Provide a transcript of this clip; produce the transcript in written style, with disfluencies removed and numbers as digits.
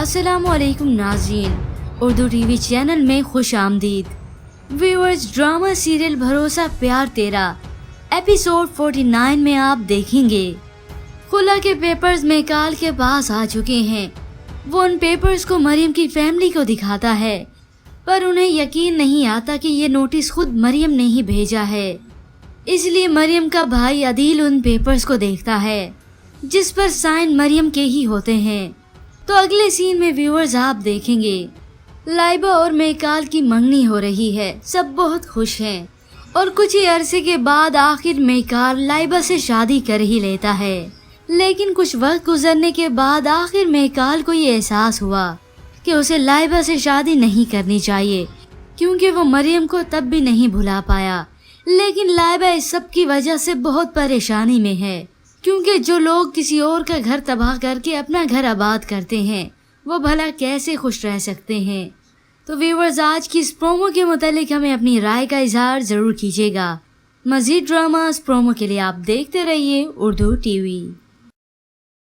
अस्सलाम वालेकुम नाज़रीन, उर्दू टीवी चैनल में खुश आमदीद। व्यूअर्स, ड्रामा सीरियल भरोसा प्यार तेरा एपिसोड 49 में आप देखेंगे खुला के पेपर्स मेकाल के पास आ चुके हैं। वो उन पेपर्स को मरियम की फैमिली को दिखाता है, पर उन्हें यकीन नहीं आता कि ये नोटिस खुद मरियम ने ही भेजा है। इसलिए मरियम का भाई अदील उन पेपर्स को देखता है जिस पर साइन मरियम के ही होते हैं। तो अगले सीन में व्यूअर्स आप देखेंगे लाइबा और मेकाल की मंगनी हो रही है। सब बहुत खुश हैं और कुछ ही अरसे के बाद आखिर मेकाल लाइबा से शादी कर ही लेता है। लेकिन कुछ वक्त गुजरने के बाद आखिर मेकाल को ये एहसास हुआ कि उसे लाइबा से शादी नहीं करनी चाहिए, क्योंकि वो मरियम को तब भी नहीं भुला पाया। लेकिन लाइबा इस सब की वजह से बहुत परेशानी में है, क्योंकि जो लोग किसी और का घर तबाह करके अपना घर आबाद करते हैं वो भला कैसे खुश रह सकते हैं। तो व्यूअर्स, आज की इस प्रोमो के मुतालिक हमें अपनी राय का इजहार जरूर कीजिएगा। मजीद ड्रामास प्रोमो के लिए आप देखते रहिए उर्दू टीवी।